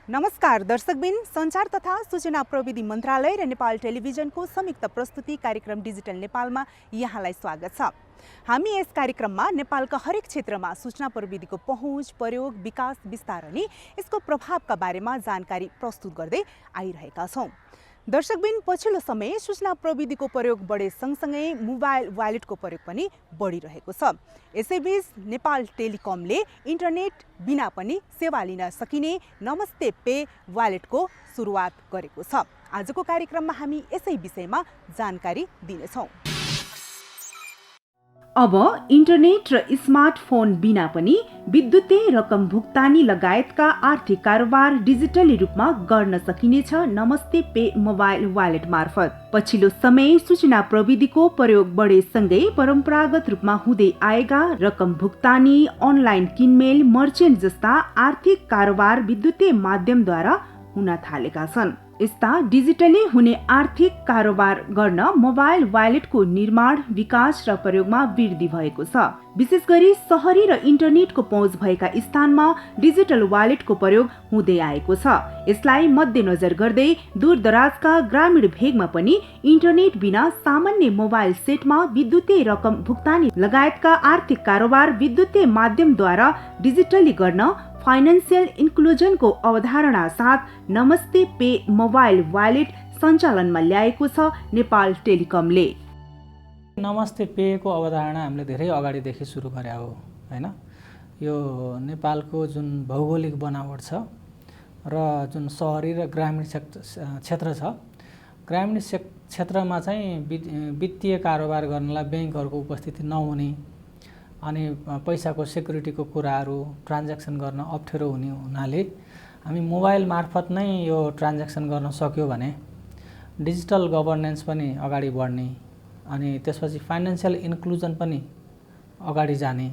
नमस्कार दर्शकबिन, सञ्चार तथा सूचना प्रविधि मन्त्रालय र नेपाल टेलिभिजनको संयुक्त प्रस्तुति कार्यक्रम डिजिटल नेपालमा यहाँलाई स्वागत छ। हामी यस कार्यक्रममा नेपालका हरेक क्षेत्रमा सूचना प्रविधिको पहुँच, प्रयोग, विकास, विस्तार अनि यसको प्रभावका बारेमा जानकारी प्रस्तुत गर्दै आइरहेका छौँ। दर्शकबिन, पछिल्लो समय सूचना प्रविधिको प्रयोग बढे सँगसँगै मोबाइल वालेटको प्रयोग पनि बढिरहेको छ। यसैबीच नेपाल टेलिकमले इन्टरनेट बिना पनि सेवा लिन सकिने नमस्ते पे वालेटको सुरुवात गरेको छ। आजको कार्यक्रममा हामी यसै विषयमा जानकारी दिनेछौँ। अब इन्टरनेट र स्मार्टफोन बिना पनि विद्युतीय रकम भुक्तानी लगायतका आर्थिक कारोबार डिजिटली रूपमा गर्न सकिनेछ नमस्ते पे मोबाइल वालेट मार्फत। पछिल्लो समय सूचना प्रविधिको प्रयोग बढेसँगै परम्परागत रूपमा हुँदै आएका रकम भुक्तानी, अनलाइन किनमेल, मर्चेन्ट जस्ता आर्थिक कारोबार विद्युतीय माध्यमद्वारा हुन थालेका छन्। यस्ता डिजिटली हुने आर्थिक कारोबार गर्न मोबाइल वालेटको निर्माण, विकास र प्रयोगमा वृद्धि भएको छ। विशेष गरी शहरी र इन्टरनेटको पहुँच भएका स्थानमा डिजिटल वालेटको प्रयोग हुँदै आएको छ। यसलाई मध्यनजर गर्दै दूरदराजका ग्रामीण भेगमा पनि इन्टरनेट बिना सामान्य मोबाइल सेटमा विद्युतीय रकम भुक्तानी लगायतका आर्थिक कारोबार विद्युतीय माध्यमद्वारा डिजिटली गर्न फाइनान्सियल इन्क्लुजनको अवधारणा साथ नमस्ते पे मोबाइल वालेट सञ्चालनमा ल्याएको छ नेपाल टेलिकमले। नमस्ते पेको अवधारणा हामीले धेरै अगाडिदेखि सुरु गरे हो हैन। यो नेपालको जुन भौगोलिक बनावट छ र जुन शहरी र ग्रामीण क्षेत्र छ, ग्रामीण क्षेत्रमा चाहिँ वित्तीय कारोबार गर्नलाई ब्याङ्कहरूको उपस्थिति नहुने अनि पैसाको सेक्युरिटीको कुराहरू ट्रान्ज्याक्सन गर्न अप्ठ्यारो हुने हुनाले हामी मोबाइल मार्फत नै यो ट्रान्ज्याक्सन गर्न सक्यो भने डिजिटल गभर्नेन्स पनि अगाडि बढ्ने अनि त्यसपछि फाइनान्सियल इन्क्लुजन पनि अगाडि जाने।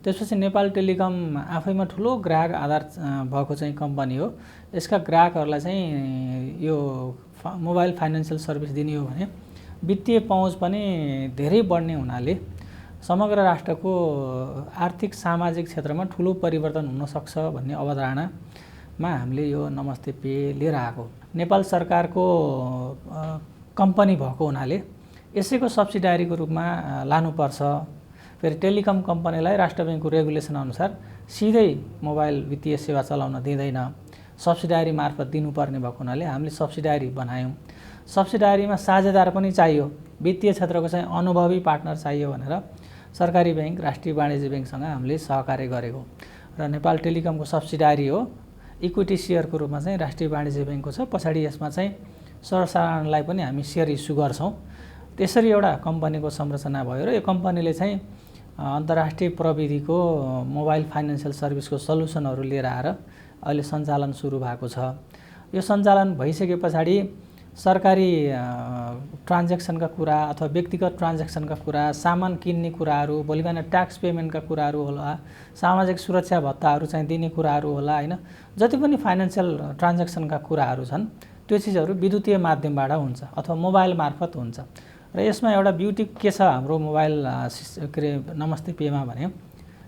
त्यसपछि नेपाल टेलिकम आफैमा ठुलो ग्राहक आधार भएको चाहिँ कम्पनी हो। यसका ग्राहकहरूलाई चाहिँ यो मोबाइल फाइनान्सियल सर्भिस दिने हो भने वित्तीय पहुँच पनि धेरै बढ्ने हुनाले समग्र राष्ट्रको आर्थिक सामाजिक क्षेत्रमा ठुलो परिवर्तन हुन सक्छ भन्ने अवधारणामा हामीले यो नमस्ते पे लिएर आएको। नेपाल सरकारको कम्पनी भएको हुनाले यसैको सब्सिडारीको रूपमा लानुपर्छ। फेरि टेलिकम कम्पनीलाई राष्ट्र ब्याङ्कको रेगुलेसन अनुसार सिधै मोबाइल वित्तीय सेवा चलाउन दिँदैन, सब्सिडारी मार्फत दिनुपर्ने भएको हुनाले हामीले सब्सिडारी बनायौँ। सब्सिडारीमा साझेदार पनि चाहियो, वित्तीय क्षेत्रको चाहिँ अनुभवी पार्टनर चाहियो भनेर सरकारी ब्याङ्क राष्ट्रिय वाणिज्य ब्याङ्कसँग हामीले सहकार्य गरेको र नेपाल टेलिकमको सब्सिडारी हो। इक्विटी सेयरको रूपमा चाहिँ राष्ट्रिय वाणिज्य ब्याङ्कको छ। पछाडि यसमा चाहिँ सर्वसाधारणलाई पनि हामी सेयर इस्यु गर्छौँ। त्यसरी एउटा कम्पनीको संरचना भयो र यो कम्पनीले चाहिँ अन्तर्राष्ट्रिय प्रविधिको मोबाइल फाइनान्सियल सर्भिसको सल्युसनहरू लिएर आएर अहिले सञ्चालन सुरु भएको छ। यो सञ्चालन भइसके पछाडि सरकारी ट्रान्ज्याक्सनका कुरा अथवा व्यक्तिगत ट्रान्ज्याक्सनका कुरा, सामान किन्ने कुराहरू, भोलि बिहान ट्याक्स पेमेन्टका कुराहरू होला, सामाजिक सुरक्षा भत्ताहरू चाहिँ दिने कुराहरू होला हैन। जति पनि फाइनान्सियल ट्रान्ज्याक्सनका कुराहरू छन् त्यो चिजहरू विद्युतीय माध्यमबाट हुन्छ अथवा मोबाइल मार्फत हुन्छ। र यसमा एउटा ब्युटी के छ हाम्रो मोबाइल के अरे नमस्ते पेमा भने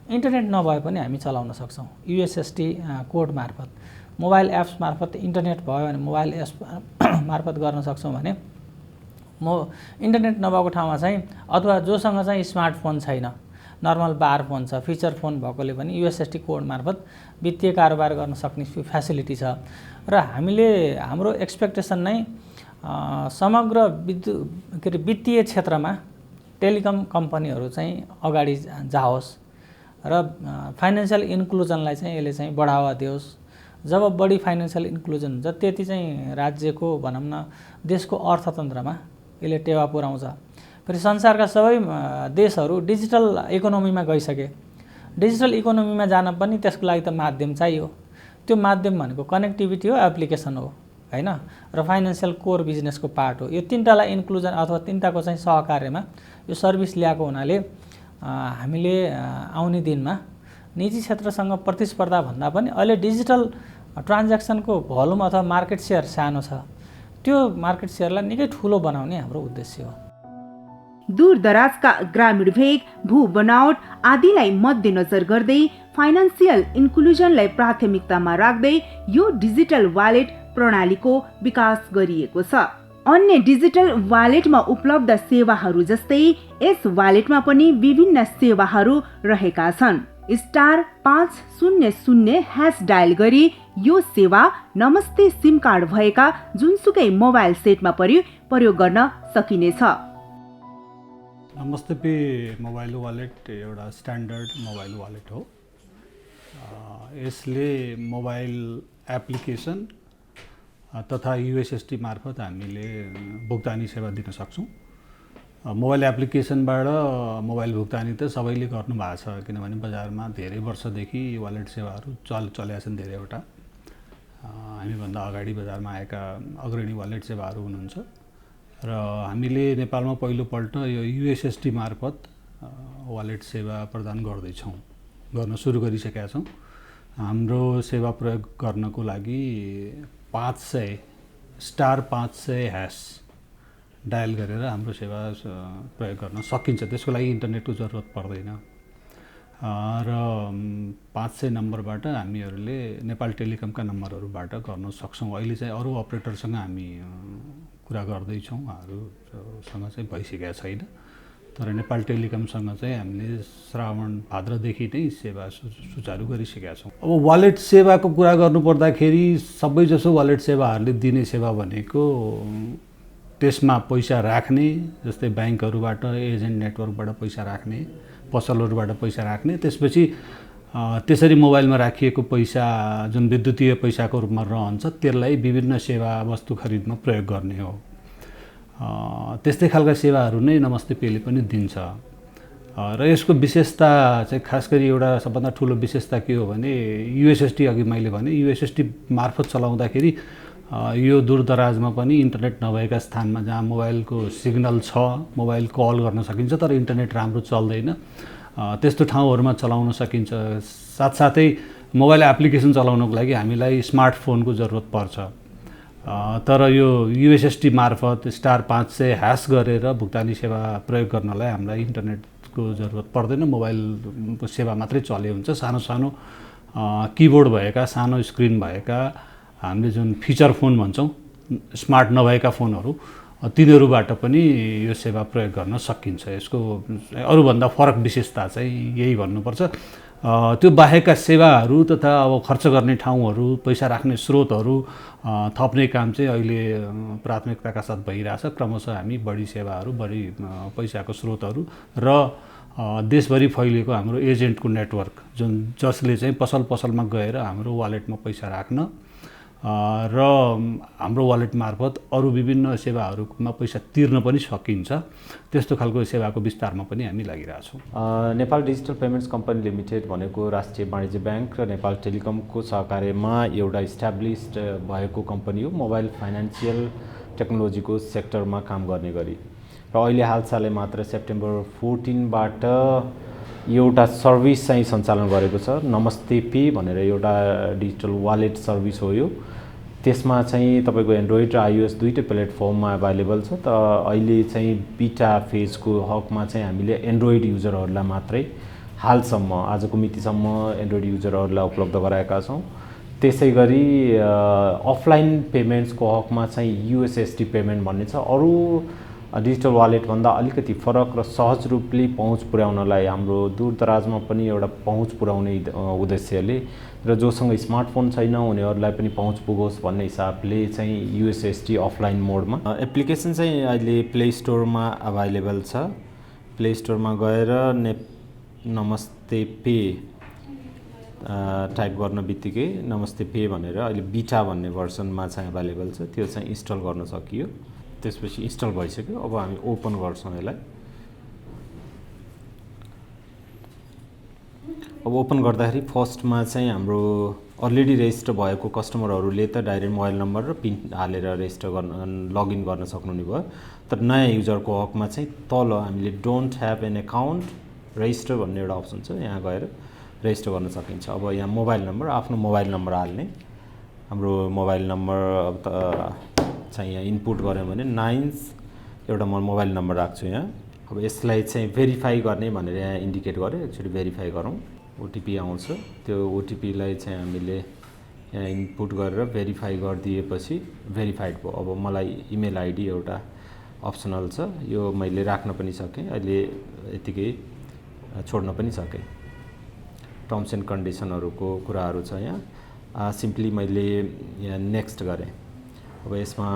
इन्टरनेट नभए पनि हामी चलाउन सक्छौँ। युएसएसडी कोड मार्फत मोबाइल एप्स मार्फत इन्टरनेट भयो भने मोबाइल एप्स मार्फत गर्न सक्छौँ भने इन्टरनेट नभएको ठाउँमा चाहिँ अथवा जोसँग चाहिँ स्मार्टफोन छैन, नर्मल बार फोन छ, फिचर फोन भएकोले पनि युएसएसडी कोड मार्फत वित्तीय कारोबार गर्न सक्ने फ्यासिलिटी छ। र हामीले हाम्रो एक्सपेक्टेसन नै समग्र वित्तीय क्षेत्रमा टेलिकम कम्पनीहरू चाहिँ अगाडि जाओस् र फाइनान्सियल इन्क्लुजनलाई चाहिँ यसले चाहिँ बढावा दियोस्। जब बढी फाइनान्सियल इन्क्लुजन हुन्छ त्यति चाहिँ राज्यको भनौँ न देशको अर्थतन्त्रमा यसले टेवा पुर्याउँछ। फेरि संसारका सबै देशहरू डिजिटल इकोनोमीमा गइसके। डिजिटल इकोनोमीमा जान पनि त्यसको लागि त माध्यम चाहियो। त्यो माध्यम भनेको कनेक्टिभिटी हो, एप्लिकेसन हो हैन, र फाइनान्सियल कोर बिजनेसको पार्ट हो। यो तीनटालाई इन्क्लुजन अथवा तीनटाको चाहिँ सहकार्यमा यो सर्भिस ल्याएको हुनाले हामीले आउने दिनमा निजी क्षेत्रसँग प्रतिस्पर्धा भन्दा पनि अहिले डिजिटल ट्रान्ज्याक्सनको भोल्युम अथवा मार्केट सेयर सानो छ, त्यो मार्केट सेयरलाई निकै ठुलो बनाउने हाम्रो उद्देश्य हो। दूरदराजका ग्रामीण भेग, भू बनावट आदिलाई मध्यनजर गर्दै फाइनान्सियल इन्क्लुजनलाई प्राथमिकतामा राख्दै यो डिजिटल वालेट प्रणालीको विकास गरिएको छ। अन्य डिजिटल वालेटमा उपलब्ध सेवाहरू जस्तै यस वालेटमा पनि विभिन्न सेवाहरू रहेका छन्। *500# डायल गरी यो सेवा नमस्ते सिम कार्ड भएका जुनसुकै मोबाइल सेटमा पनि प्रयोग गर्न सकिनेछ। नमस्ते पे मोबाइल वालेट एउटा स्ट्यान्डर्ड मोबाइल वालेट हो। यसले मोबाइल एप्लिकेसन तथा युएसएसडी मार्फत हामीले भुक्तानी सेवा दिन सक्छौँ। मोबाइल एप्लिकेसनबाट मोबाइल भुक्तानी त सबैले गर्नुभएको छ, किनभने बजारमा धेरै वर्षदेखि वालेट सेवाहरू चलेका छन् धेरैवटा। हामीभन्दा अगाडि बजारमा आएका अग्रणी वालेट सेवाहरू हुनुहुन्छ र हामीले नेपालमा पहिलोपल्ट यो युएसएसडी मार्फत वालेट सेवा प्रदान गर्न सुरु गरिसकेका छौँ। हाम्रो सेवा प्रयोग गर्नको लागि 500*500# डायल गरेर हाम्रो सेवा प्रयोग गर्न सकिन्छ। त्यसको लागि इन्टरनेटको जरुरत पर्दैन र 500 नम्बरबाट हामीहरूले नेपाल टेलिकमका नम्बरहरूबाट गर्न सक्छौँ। अहिले चाहिँ अरू अपरेटरसँग हामी कुरा गर्दैछौँ, उहाँहरूसँग चाहिँ भइसकेका छैन, तर नेपाल टेलिकमसँग चाहिँ हामीले श्रावण भाद्रदेखि नै सेवा सुचारू गरिसकेका छौँ। अब वालेट सेवाको कुरा गर्नुपर्दाखेरि सबैजसो वालेट सेवाहरूले दिने सेवा भनेको त्यसमा पैसा राख्ने, जस्तै ब्याङ्कहरूबाट, एजेन्ट नेटवर्कबाट पैसा राख्ने, पसलहरूबाट पैसा राख्ने, त्यसपछि त्यसरी मोबाइलमा राखिएको पैसा जुन विद्युतीय पैसाको रूपमा रहन्छ त्यसलाई विभिन्न सेवा वस्तु खरिदमा प्रयोग गर्ने हो। त्यस्तै खालका सेवाहरू नै नमस्ते पेले पनि दिन्छ र यसको विशेषता चाहिँ खास गरी एउटा सबभन्दा ठुलो विशेषता के हो भने युएसएसडी, अघि मैले भने युएसएसडी मार्फत चलाउँदाखेरि यो दूरदराजमा पनि इन्टरनेट नभएका स्थानमा जहाँ मोबाइलको सिग्नल छ, मोबाइल कल गर्न सकिन्छ तर इन्टरनेट राम्रो चल्दैन, त्यस्तो ठाउँहरूमा चलाउन सकिन्छ। साथसाथै मोबाइल एप्लिकेसन चलाउनको लागि हामीलाई स्मार्टफोनको जरुरत पर्छ, तर यो युएसएसडी मार्फत *500# गरेर भुक्तानी सेवा प्रयोग गर्नलाई हामीलाई इन्टरनेटको जरुरत पर्दैन। मोबाइल सेवा मात्रै चले हुन्छ। सानो सानो किबोर्ड भएका, सानो स्क्रिन भएका, हामीले जुन फिचर फोन भन्छौँ, स्मार्ट नभएका फोनहरू, तिनीहरूबाट पनि यो सेवा प्रयोग गर्न सकिन्छ। यसको अरूभन्दा फरक विशेषता चाहिँ यही भन्नुपर्छ। त्यो बाहेकका सेवाहरू तथा अब खर्च गर्ने ठाउँहरू, पैसा राख्ने स्रोतहरू थप्ने काम चाहिँ अहिले प्राथमिकताका साथ भइरहेछ। क्रमशः हामी बढी सेवाहरू, बढी पैसाको स्रोतहरू र देशभरि फैलिएको हाम्रो एजेन्टको नेटवर्क जसले चाहिँ पसलमा गएर हाम्रो वालेटमा पैसा राख्न र हाम्रो वालेट मार्फत अरू विभिन्न सेवाहरूमा पैसा तिर्न पनि सकिन्छ, त्यस्तो खालको सेवाको विस्तारमा पनि हामी लागिरहेछौँ। Nepal digital payments company limited भनेको राष्ट्रिय वाणिज्य ब्याङ्क र नेपाल टेलिकमको सहकार्यमा एउटा इस्टाब्लिस्ड भएको कम्पनी हो, मोबाइल फाइनान्सियल टेक्नोलोजीको सेक्टरमा काम गर्ने गरी। र अहिले हालसालै मात्र सेप्टेम्बर 14बाट एउटा सर्भिस चाहिँ सञ्चालन गरेको छ, नमस्ते पे भनेर एउटा डिजिटल वालेट सर्भिस हो यो। त्यसमा चाहिँ तपाईँको एन्ड्रोइड र आइओएस दुईटै प्लेटफर्ममा अभाइलेबल छ। त अहिले चाहिँ बिटा फेजको हकमा चाहिँ हामीले एन्ड्रोइड युजरहरूलाई मात्रै हालसम्म, आजको मितिसम्म एन्ड्रोइड युजरहरूलाई उपलब्ध गराएका छौँ। त्यसै गरी अफलाइन पेमेन्ट्सको हकमा चाहिँ युएसएसडी पेमेन्ट भन्ने छ। अरू डिजिटल वालेटभन्दा अलिकति फरक र सहज रूपले पहुँच पुर्याउनलाई हाम्रो दूरदराजमा पनि एउटा पहुँच पुर्याउने उद्देश्यले र जोसँग स्मार्टफोन छैन उनीहरूलाई पनि पहुँच पुगोस् भन्ने हिसाबले चाहिँ युएसएसडी अफलाइन मोडमा एप्लिकेसन चाहिँ अहिले प्ले स्टोरमा अभाइलेबल छ। प्ले स्टोरमा गएर नमस्ते पे टाइप गर्न बित्तिकै नमस्ते पे भनेर अहिले बिटा भन्ने भर्सनमा चाहिँ अभाइलेबल छ, त्यो चाहिँ इन्स्टल गर्न सकियो। त्यसपछि इन्स्टल भइसक्यो। अब हामी ओपन गर्छौँ यसलाई। अब ओपन गर्दाखेरि फर्स्टमा चाहिँ हाम्रो अलरेडी रेजिस्टर भएको कस्टमरहरूले त डाइरेक्ट मोबाइल नम्बर र पिन हालेर रेजिस्टर गर्न लगइन गर्न सक्नुहुने भयो। तर नयाँ युजरको हकमा चाहिँ तल हामीले don't have an account register भन्ने एउटा अप्सन छ, यहाँ गएर रेजिस्टर गर्न सकिन्छ। अब यहाँ मोबाइल नम्बर, आफ्नो मोबाइल नम्बर हाल्ने। हाम्रो मोबाइल नम्बर अब त चाहिँ यहाँ इनपुट गऱ्यो भने 9 एउटा म मोबाइल नम्बर राख्छु यहाँ अब यसलाई चाहिँ भेरिफाई गर्ने भनेर यहाँ इन्डिकेट गरेँ। एक्चुअली भेरिफाई गरौँ, ओटिपी आउँछ, त्यो ओटिपीलाई चाहिँ हामीले यहाँ इनपुट गरेर भेरिफाई गरिदिएपछि भेरिफाइड भयो। अब मलाई इमेल आइडी एउटा अप्सनल छ, यो मैले राख्न पनि सकेँ, अहिले यतिकै छोड्न पनि सकेँ। टर्म्स एन्ड कन्डिसनहरूको कुराहरू छ यहाँ। सिम्पली मैले यहाँ नेक्स्ट गरेँ। अब यसमा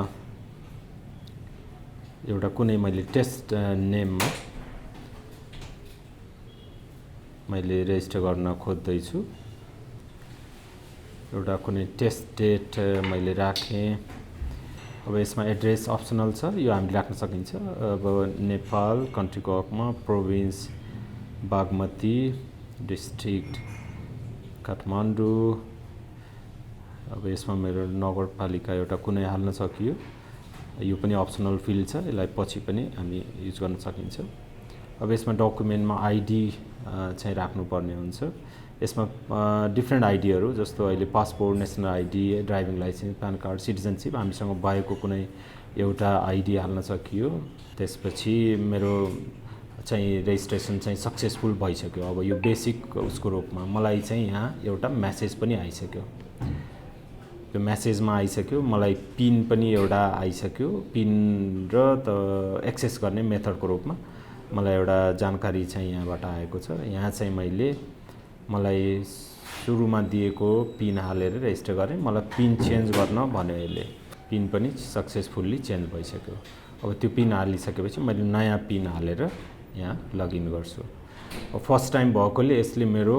एउटा कुनै मैले टेस्ट नेममा मैले रेजिस्टर गर्न खोज्दैछु। एउटा कुनै टेस्ट डेट मैले राखेँ। अब यसमा एड्रेस अप्सनल छ, यो हामीले राख्न सकिन्छ। अब नेपाल, कन्ट्रीको हकमा प्रोभिन्स बागमती, डिस्ट्रिक्ट काठमाडौँ। अब यसमा मेरो नगरपालिका एउटा कुनै हाल्न सकियो, यो पनि अप्सनल फिल्ड छ, यसलाई पछि पनि हामी युज गर्न सकिन्छ। अब यसमा डकुमेन्टमा आइडी चाहिँ राख्नुपर्ने हुन्छ। यसमा डिफ्रेन्ट आइडीहरू जस्तो अहिले passport, national ID, driving licence, PAN card, citizenship हामीसँग भएको कुनै एउटा आइडी हाल्न सकियो। त्यसपछि मेरो चाहिँ रेजिस्ट्रेसन चाहिँ सक्सेसफुल भइसक्यो। अब यो बेसिक उसको रूपमा मलाई चाहिँ यहाँ एउटा मेसेज पनि आइसक्यो। त्यो मेसेजमा आइसक्यो, मलाई पिन पनि एउटा आइसक्यो। पिन र त एक्सेस गर्ने मेथडको रूपमा मलाई एउटा जानकारी चाहिँ यहाँबाट आएको छ। यहाँ चाहिँ मलाई सुरुमा दिएको पिन हालेर रेजिस्टर गरेँ। मलाई पिन चेन्ज गर्न भन्यो, यसले पिन पनि सक्सेसफुल्ली चेन्ज भइसक्यो। अब त्यो पिन हालिसकेपछि मैले नयाँ पिन हालेर यहाँ लगइन गर्छु। फर्स्ट टाइम भएकोले यसले मेरो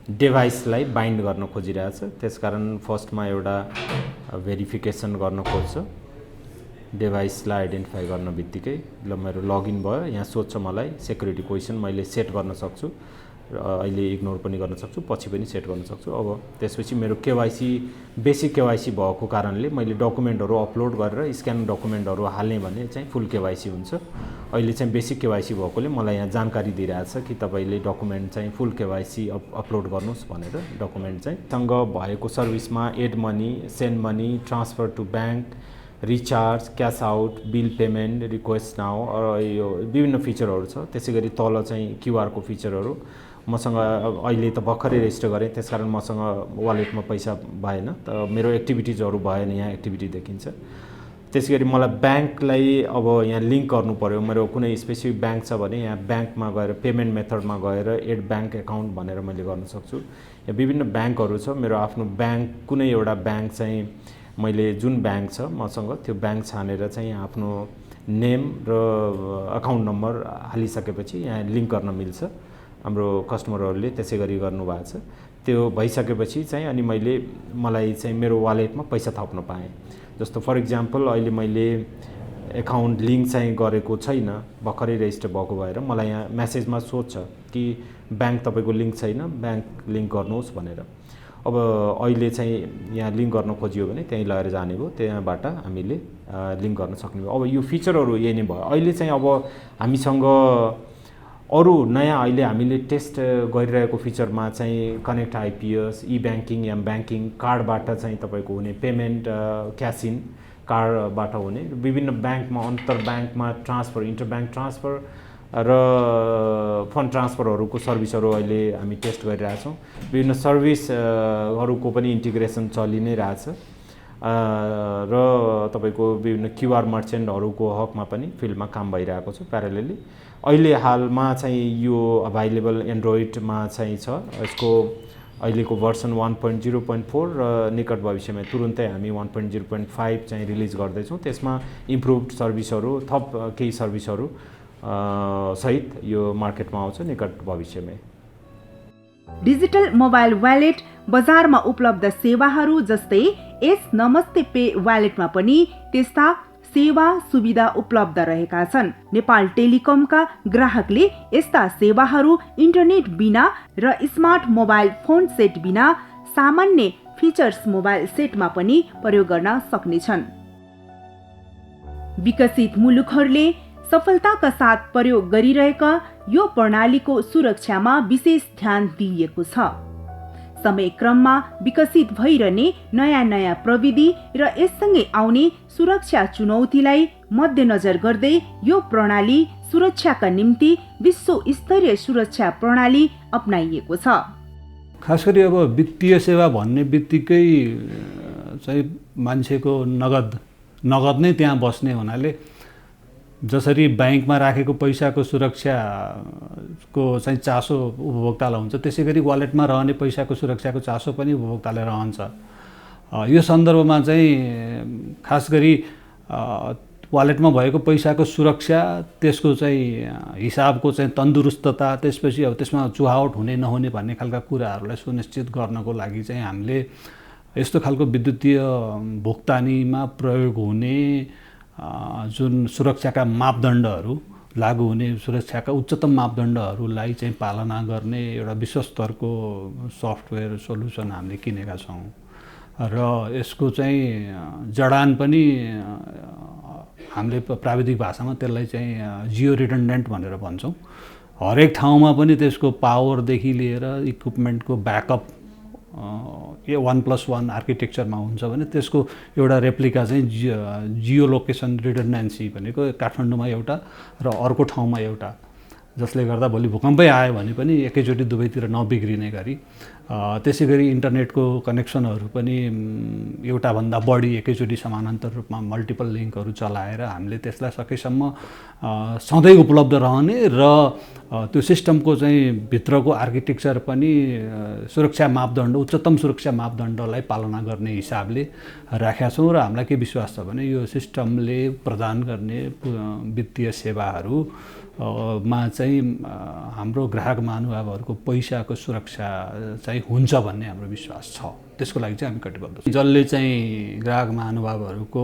डिभाइसलाई बाइन्ड गर्न खोजिरहेछ, त्यसकारण फर्स्टमा एउटा भेरिफिकेसन गर्न खोज्छ। डिभाइसलाई आइडेन्टिफाई गर्न बित्तिकै ल मेरो लगइन भयो। यहाँ सोध्छ मलाई सेक्युरिटी क्वेसन, मैले सेट गर्न सक्छु र अहिले इग्नोर पनि गर्न सक्छु, पछि पनि सेट गर्न सक्छु। अब त्यसपछि मेरो केवाइसी बेसिक केवाइसी भएको कारणले मैले डकुमेन्टहरू अपलोड गरेर स्क्यान डकुमेन्टहरू हाल्ने भने चाहिँ फुल केवाइसी हुन्छ। अहिले चाहिँ बेसिक केवाइसी भएकोले मलाई यहाँ जानकारी दिइरहेछ कि तपाईँले डकुमेन्ट चाहिँ फुल केवाइसी अपलोड गर्नुहोस् भनेर। डकुमेन्ट चाहिँ सँग भएको सर्भिसमा add money, send money, transfer to bank, recharge, cash out, bill payment, request now, यो विभिन्न फिचरहरू छ। त्यसै गरी तल चाहिँ क्युआरको फिचरहरू मसँग अहिले त भर्खरै रेजिस्टर गरेँ, त्यसकारण मसँग वालेटमा पैसा भएन, त मेरो एक्टिभिटिजहरू भएन, यहाँ एक्टिभिटी देखिन्छ। त्यसै गरी मलाई ब्याङ्कलाई अब यहाँ लिङ्क गर्नु पऱ्यो। मेरो कुनै स्पेसिफिक ब्याङ्क छ भने यहाँ ब्याङ्कमा गएर पेमेन्ट मेथडमा गएर एड ब्याङ्क एकाउन्ट भनेर मैले गर्न सक्छु। यहाँ विभिन्न ब्याङ्कहरू छ। मेरो आफ्नो ब्याङ्क कुनै एउटा ब्याङ्क चाहिँ मैले जुन ब्याङ्क छ मसँग त्यो ब्याङ्क छानेर चाहिँ आफ्नो नेम र अकाउन्ट नम्बर हालिसकेपछि यहाँ लिङ्क गर्न मिल्छ। हाम्रो कस्टमरहरूले त्यसै गरी गर्नुभएको छ। त्यो भइसकेपछि चाहिँ अनि मलाई चाहिँ मेरो वालेटमा पैसा थप्न पाएँ। जस्तो फर इक्जाम्पल अहिले मैले एकाउन्ट लिङ्क चाहिँ गरेको छैन, भर्खरै रेजिस्टर भएको भएर मलाई यहाँ मेसेजमा सोध्छ कि ब्याङ्क तपाईँको लिङ्क छैन, ब्याङ्क लिङ्क गर्नुहोस् भनेर। अब अहिले चाहिँ यहाँ लिङ्क गर्न खोजियो भने त्यहीँ लगेर जाने भयो, त्यहाँबाट हामीले लिङ्क गर्न सक्ने भयो। अब यो फिचरहरू यही नै भयो। अहिले चाहिँ अब हामीसँग अरू नयाँ अहिले हामीले टेस्ट गरिरहेको फिचरमा चाहिँ कनेक्ट आइपिएस, ई ब्याङ्किङ या ब्याङ्किङ कार्डबाट चाहिँ तपाईँको हुने पेमेन्ट, क्यास इन कार्डबाट हुने विभिन्न ब्याङ्कमा अन्तर ब्याङ्कमा ट्रान्सफर, इन्टर ब्याङ्क ट्रान्सफर र फन्ड ट्रान्सफरहरूको सर्भिसहरू अहिले हामी टेस्ट गरिरहेछौँ। विभिन्न सर्भिसहरूको पनि इन्टिग्रेसन चलि नै रहेछ र तपाईँको विभिन्न क्युआर मर्चेन्टहरूको हकमा पनि फिल्डमा काम भइरहेको छ प्यारालेली। अहिले हालमा चाहिँ यो अभाइलेबल एन्ड्रोइडमा चाहिँ छ। यसको अहिलेको भर्सन 1.0.4 र निकट भविष्यमा तुरुन्तै हामी 1.0.5 चाहिँ रिलिज गर्दैछौँ। त्यसमा इम्प्रुभड सर्भिसहरू, थप केही सर्भिसहरू सहित यो मार्केटमा आउँछ निकट भविष्यमै। डिजिटल मोबाइल वालेट बजारमा उपलब्ध सेवाहरू जस्तै यस नमस्ते पे वालेटमा पनि त्यस्ता सेवा सुविधा उपलब्ध रहेका छन्। नेपाल टेलिकमका ग्राहकले यस्ता सेवाहरू इन्टरनेट बिना र स्मार्ट मोबाइल फोन सेट बिना सामान्य फिचर्स मोबाइल सेटमा पनि प्रयोग गर्न सक्नेछन्। विकसित मुलुकहरूले सफलताका साथ प्रयोग गरिरहेका यो प्रणालीको सुरक्षामा विशेष ध्यान दिइएको छ। समयक्रममा विकसित भइरहने नयाँ प्रविधि र यससँगै आउने सुरक्षा चुनौतीलाई मध्यनजर गर्दै यो प्रणाली सुरक्षाका निम्ति विश्व स्तरीय सुरक्षा प्रणाली अपनाइएको छ। खास गरी अब वित्तीय सेवा भन्ने बित्तिकै चाहिँ मान्छेको नगद नै त्यहाँ बस्ने हुनाले जसरी ब्याङ्कमा राखेको पैसाको सुरक्षाको चाहिँ चासो उपभोक्तालाई हुन्छ, त्यसै गरी वालेटमा रहने पैसाको सुरक्षाको चासो पनि उपभोक्तालाई रहन्छ। यो सन्दर्भमा चाहिँ खास गरी वालेटमा भएको पैसाको सुरक्षा, त्यसको चाहिँ हिसाबको चाहिँ तन्दुरुस्तता, त्यसपछि अब त्यसमा चुहावट हुने नहुने भन्ने खालका कुराहरूलाई सुनिश्चित गर्नको लागि चाहिँ हामीले यस्तो खालको विद्युतीय भुक्तानीमा प्रयोग हुने जुन सुरक्षाका मापदण्डहरू लागू हुने सुरक्षाका उच्चतम मापदण्डहरूलाई चाहिँ पालना गर्ने एउटा विश्वस्तरको सफ्टवेयर सोल्युसन हामीले किनेका छौँ र यसको चाहिँ जडान पनि हामीले प्राविधिक भाषामा त्यसलाई चाहिँ जियो रिडन्डेन्ट भनेर भन्छौँ। हरेक ठाउँमा पनि त्यसको पावरदेखि लिएर इक्विपमेन्टको ब्याकअप 1+1 आर्किटेक्चरमा हुन्छ भने त्यसको एउटा रेप्लिका चाहिँ जियो लोकेसन रिडन्डेन्सी भनेको काठमाडौँमा एउटा र अर्को ठाउँमा एउटा, जसले गर्दा भोलि भूकम्पै आयो भने पनि एकैचोटि दुवैतिर नबिग्रिने गरी। त्यसै गरी इन्टरनेटको कनेक्सनहरू पनि एउटाभन्दा बढी एकैचोटि समानान्तर रूपमा मल्टिपल लिङ्कहरू चलाएर हामीले त्यसलाई सकेसम्म सधैँ उपलब्ध रहने र त्यो सिस्टमको चाहिँ भित्रको आर्किटेक्चर पनि सुरक्षा मापदण्ड, उच्चतम सुरक्षा मापदण्डलाई पालना गर्ने हिसाबले राखेका छौँ र हामीलाई के विश्वास छ भने यो सिस्टमले प्रदान गर्ने वित्तीय सेवाहरू मा चाहिँ हाम्रो ग्राहक महानुभावहरूको पैसाको सुरक्षा चाहिँ हुन्छ भन्ने हाम्रो विश्वास छ। त्यसको लागि चाहिँ हामी कटिबद्ध छौँ। जसले चाहिँ ग्राहक महानुभावहरूको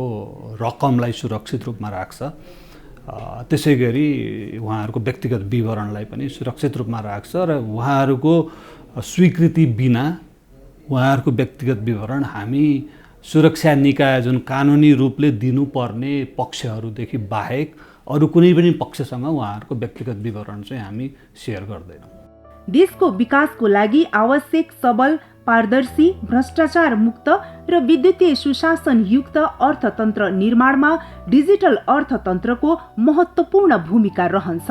रकमलाई सुरक्षित रूपमा राख्छ, त्यसै गरी उहाँहरूको व्यक्तिगत विवरणलाई पनि सुरक्षित रूपमा राख्छ र उहाँहरूको स्वीकृति बिना उहाँहरूको व्यक्तिगत विवरण हामी सुरक्षा निकाय जुन कानुनी रूपले दिनुपर्ने पक्षहरूदेखि बाहेक अरू कुनै पनि पक्षसँग उहाँहरूको व्यक्तिगत विवरण चाहिँ हामी सेयर गर्दैनौँ। देशको विकासको लागि आवश्यक सबल, पारदर्शी, भ्रष्टाचार मुक्त र विद्युतीय सुशासन युक्त अर्थतन्त्र निर्माणमा डिजिटल अर्थतन्त्रको महत्त्वपूर्ण भूमिका रहन्छ।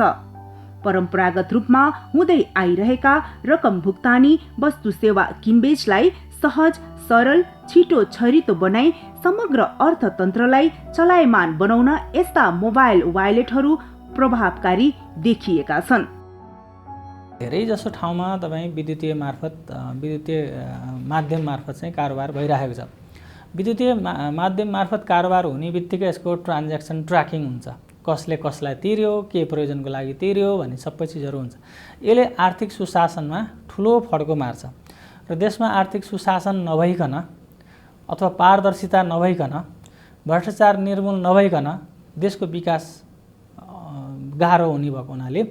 परम्परागत रूपमा हुँदै आइरहेका रकम भुक्तानी, वस्तु सेवा किनबेचलाई सहज, सरल, छिटो छरितो बनाई समग्र अर्थतन्त्रलाई चलायमान बनाउन यस्ता मोबाइल वालेटहरू प्रभावकारी देखिएका छन्। धेरै जसो ठाउँमा तपाईँ विद्युतीय माध्यम मार्फत चाहिँ कारोबार भइरहेको छ। विद्युतीय माध्यम मार्फत कारोबार हुने बित्तिकै यसको ट्रान्ज्याक्सन ट्र्याकिङ हुन्छ। कसले कसलाई तिर्यो, के प्रयोजनको लागि तिर्यो भन्ने सबै चिजहरू हुन्छ। यसले आर्थिक सुशासनमा ठुलो फड्को मार्छ र देशमा आर्थिक सुशासन नभइकन अथवा पारदर्शिता नभइकन, भ्रष्टाचार निर्मूल नभइकन देशको विकास गाह्रो हुने भएको हुनाले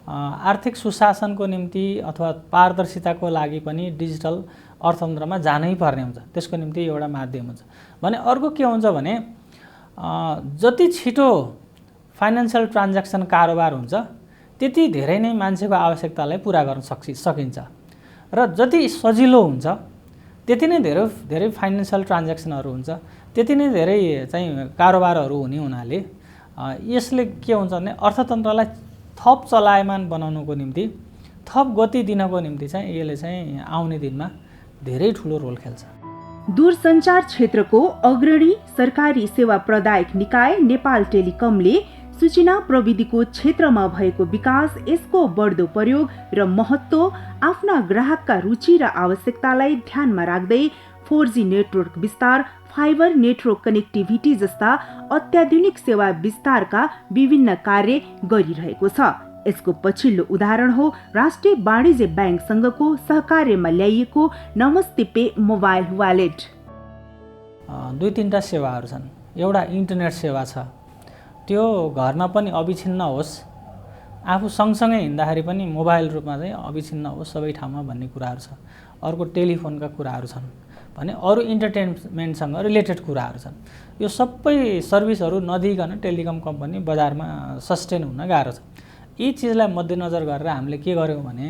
आर्थिक सुशासनको निम्ति अथवा पारदर्शिताको लागि पनि डिजिटल अर्थतन्त्रमा जानै पर्ने हुन्छ। त्यसको निम्ति एउटा माध्यम हुन्छ भने अर्को के हुन्छ भने जति छिटो फाइनेन्सियल ट्रान्ज्याक्सन कारोबार हुन्छ त्यति धेरै नै मान्छेको आवश्यकतालाई पुरा गर्न सकिन्छ र जति सजिलो हुन्छ त्यति नै धेरै फाइनेन्सियल ट्रान्ज्याक्सनहरू हुन्छ, त्यति नै धेरै चाहिँ कारोबारहरू हुने हुनाले यसले के हुन्छ भने अर्थतन्त्रलाई थप चलायमान बनाउनको निम्ति, थप गति दिनको निम्ति चाहिँ यसले चाहिँ आउने दिनमा धेरै ठुलो रोल खेल्छ। दूरसञ्चार क्षेत्रको अग्रणी सरकारी सेवा प्रदायक निकाय नेपाल टेलिकमले सूचना प्रविधिको क्षेत्रमा भएको विकास, यसको बढ्दो प्रयोग र महत्त्व, आफ्ना ग्राहकका रुचि र आवश्यकतालाई ध्यानमा राख्दै 4G नेटवर्क विस्तार, फाइबर नेटवर्क कनेक्टिभिटी जस्ता अत्याधुनिक सेवा विस्तारका विभिन्न कार्य गरिरहेको छ। यसको पछिल्लो उदाहरण हो राष्ट्रिय वाणिज्य ब्याङ्कसँगको सहकार्यमा ल्याइएको नमस्ते पे मोबाइल वालेट। 2-3टा सेवाहरू छन्। एउटा इन्टरनेट सेवा छ, त्यो घरमा पनि अविछिन्न होस्, आफू सँगसँगै हिँड्दाखेरि पनि मोबाइल रूपमा चाहिँ अविछिन्न होस् सबै ठाउँमा भन्ने कुराहरू छ। अर्को टेलिफोनका कुराहरू छन् भने अरू इन्टरटेनमेन्टसँग रिलेटेड कुराहरू छन्। यो सबै सर्भिसहरू नदिइकन टेलिकम कम्पनी बजारमा सस्टेन हुन गाह्रो छ। यी चिजलाई मध्यनजर गरेर हामीले के गर्यौँ भने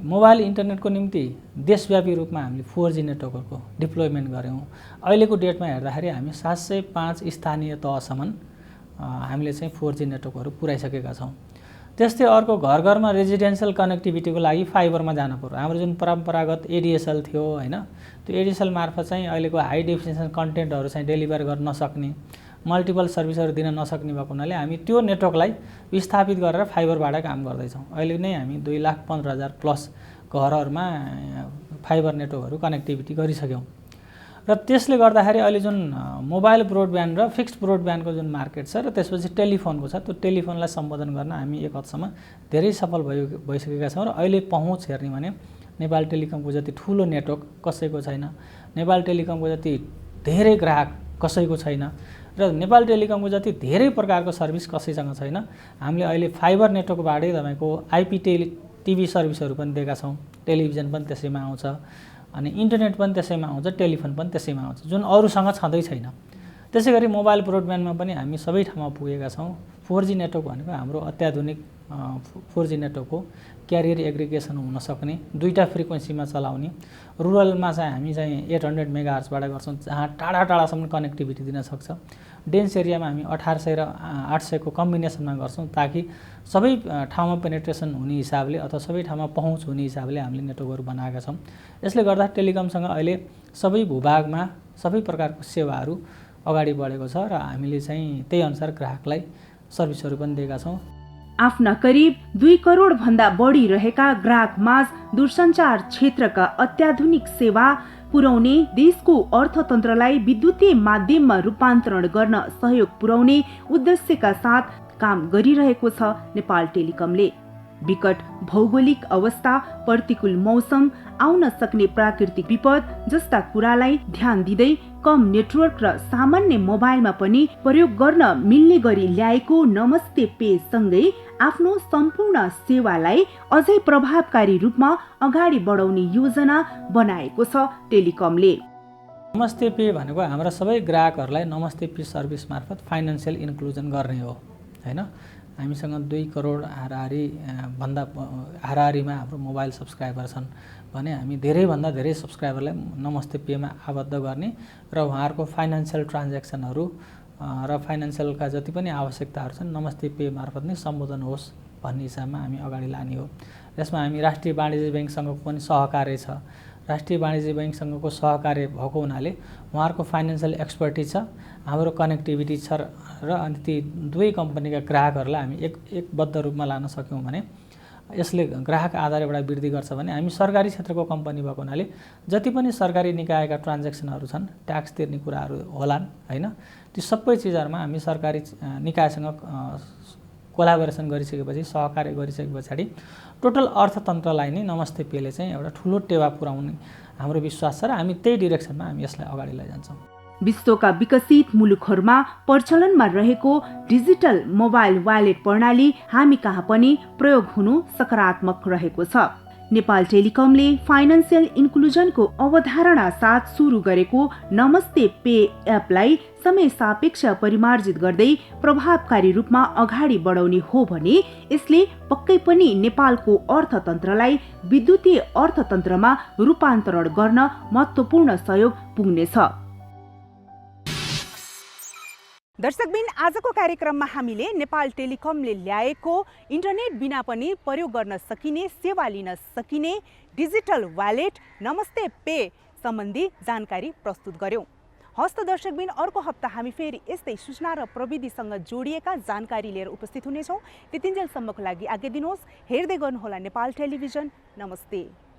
मोबाइल इन्टरनेटको निम्ति देशव्यापी रूपमा हामीले 4G नेटवर्कको डिप्लोयमेन्ट गऱ्यौँ। अहिलेको डेटमा हेर्दाखेरि हामी 705 स्थानीय तहसम्म हामीले चाहिँ 4G नेटवर्कहरू पुर्याइसकेका छौँ। त्यस्तै अर्को घर घरमा रेजिडेन्सियल कनेक्टिभिटीको लागि फाइबरमा जानु पर्यो। हाम्रो जुन परम्परागत एडिएसएल थियो हैन, त्यो एडिएसएल मार्फत चाहिँ अहिलेको हाई डेफिनेसन कन्टेन्टहरू चाहिँ डेलिभर गर्न नसक्ने, मल्टिपल सर्भिसहरू दिन नसक्ने भएको हुनाले हामी त्यो नेटवर्कलाई विस्थापित गरेर फाइबरबाट काम गर्दैछौँ। अहिले नै हामी 2,15,000 प्लस घरहरूमा फाइबर नेटवर्कहरू कनेक्टिभिटी गरिसक्यौँ। र त्यसले गर्दाखेरि अहिले जुन मोबाइल ब्रोडब्यान्ड र फिक्स्ड ब्रोडब्यान्डको जुन मार्केट छ र त्यसपछि टेलिफोनको छ, त्यो टेलिफोनलाई सम्बोधन गर्न हामी एक हदसम्म धेरै सफल भइसकेका छौँ। र अहिले पहुँच हेर्ने भने नेपाल टेलिकमको जति ठुलो नेटवर्क कसैको छैन, नेपाल टेलिकमको जति धेरै ग्राहक कसैको छैन, र नेपाल टेलिकमको जति धेरै प्रकारको सर्भिस कसैसँग छैन। हामीले अहिले फाइबर नेटवर्कबाटै तपाईँको आइपी टिभी सर्भिसहरू पनि दिएका छौँ, टेलिभिजन पनि त्यसैमा आउँछ, अनि इन्टरनेट पनि त्यसैमा आउँछ, टेलिफोन पनि त्यसैमा आउँछ, जुन अरूसँग छँदै छैन। त्यसै गरी मोबाइल ब्रोडब्यान्डमा पनि हामी सबै ठाउँमा पुगेका छौँ। 4G नेटवर्क भनेको हाम्रो अत्याधुनिक 4G नेटवर्क हो, क्यारियर एग्रिगेसन हुन सक्ने, दुईटा फ्रिक्वेन्सीमा चलाउने। रुरलमा चाहिँ हामी चाहिँ 800 मेगाहर्जबाट गर्छौँ, जहाँ टाढा टाढासम्म कनेक्टिभिटी दिन सक्छ। डेन्स एरियामा हामी 1800 र 800 को कम्बिनेसनमा गर्छौँ, ताकि सबै ठाउँमा पेनिट्रेसन हुने हिसाबले अथवा सबै ठाउँमा पहुँच हुने हिसाबले हामीले नेटवर्कहरू बनाएका छौँ। यसले गर्दा टेलिकमसँग अहिले सबै भूभागमा सबै प्रकारको सेवाहरू अगाडि बढेको छ र हामीले चाहिँ त्यही अनुसार ग्राहकलाई सर्भिसहरू पनि दिएका छौँ। आफ्ना करिब 2 करोड भन्दा बढी रहेका ग्राहक माझ दूरसञ्चार क्षेत्रका अत्याधुनिक सेवा पुर्याउने, देशको अर्थतन्त्रलाई विद्युतीय माध्यममा रूपान्तरण गर्न सहयोग पुर्याउने उद्देश्यका साथ काम गरिरहेको छ नेपाल टेलिकमले। विकट भौगोलिक अवस्था, प्रतिकूल मौसम, आउन सक्ने प्राकृतिक विपद जस्ता कुरालाई ध्यान दिँदै कम नेटवर्क र सामान्य मोबाइलमा पनि प्रयोग गर्न मिल्ने गरी ल्याएको नमस्ते पे सँगै आफ्नो सम्पूर्ण सेवालाई अझै प्रभावकारी रूपमा अगाडि बढाउने योजना बनाएको छ टेलिकमले। नमस्ते पे भनेको हाम्रा सबै ग्राहकहरूलाई नमस्ते पे सर्भिस मार्फत फाइनेन्सियल इन्क्लुजन गर्ने हो हैन। हामीसँग 2 करोड हाराहारीमा हाम्रो मोबाइल सब्सक्राइबर छन् भने हामी धेरैभन्दा धेरै सब्सक्राइबरलाई नमस्ते पेमा आबद्ध गर्ने र उहाँहरूको फाइनेन्सियल ट्रान्ज्याक्सनहरू र फाइनेन्सियलका जति पनि आवश्यकताहरू छन् नमस्ते पे मार्फत नै सम्बोधन होस् भन्ने हिसाबमा हामी अगाडि लाने हो। यसमा हामी राष्ट्रिय वाणिज्य ब्याङ्कसँगको पनि सहकार्य छ। राष्ट्रिय वाणिज्य ब्याङ्कसँगको सहकार्य भएको हुनाले उहाँहरूको फाइनेन्सियल एक्सपर्टिज छ, हाम्रो कनेक्टिभिटी छ र अनि ती दुवै कम्पनीका ग्राहकहरूलाई हामी एकबद्ध रूपमा लान सक्यौँ भने यसले ग्राहक आधार एउटा वृद्धि गर्छ। भने हामी सरकारी क्षेत्रको कम्पनी भएको हुनाले जति पनि सरकारी निकायका ट्रान्ज्याक्सनहरू छन्, ट्याक्स तिर्ने कुराहरू होलान् हैन, ती सबै चिजहरूमा हामी सरकारी निकायसँग कोलाबोरेसन गरिसकेपछि, सहकार्य गरिसके पछाडि टोटल अर्थतन्त्रलाई नै नमस्ते पेले चाहिँ एउटा ठुलो टेवा पुर्याउने हाम्रो विश्वास छ र हामी त्यही डिरेक्सनमा हामी यसलाई अगाडि लैजान्छौँ। विश्वका विकसित मुलुकहरूमा प्रचलनमा रहेको डिजिटल मोबाइल वालेट प्रणाली हामी कहाँ पनि प्रयोग हुनु सकारात्मक रहेको छ। नेपाल टेलिकमले फाइनेन्सियल इन्क्लुजनको अवधारणा साथ सुरु गरेको नमस्ते पे एपलाई समय सापेक्ष परिमार्जित गर्दै प्रभावकारी रूपमा अगाडि बढाउने हो भने यसले पक्कै पनि नेपालको अर्थतन्त्रलाई विद्युतीय अर्थतन्त्रमा रूपान्तरण गर्न महत्त्वपूर्ण सहयोग पुग्नेछ। दर्शकबिन, आजको कार्यक्रममा हामीले नेपाल टेलिकमले ल्याएको इन्टरनेट बिना पनि प्रयोग गर्न सकिने, सेवा लिन सकिने डिजिटल वालेट नमस्ते पे सम्बन्धी जानकारी प्रस्तुत गर्यौं। हस्त दर्शकबिन, अर्को हप्ता हामी फेरि यस्तै सूचना र प्रविधिसँग जोडिएका जानकारी लिएर उपस्थित हुनेछौँ। त्यतिन्जेलसम्मको लागि आज्ञा दिनुहोस्। हेर्दै गर्नुहोला नेपाल टेलिभिजन। नमस्ते।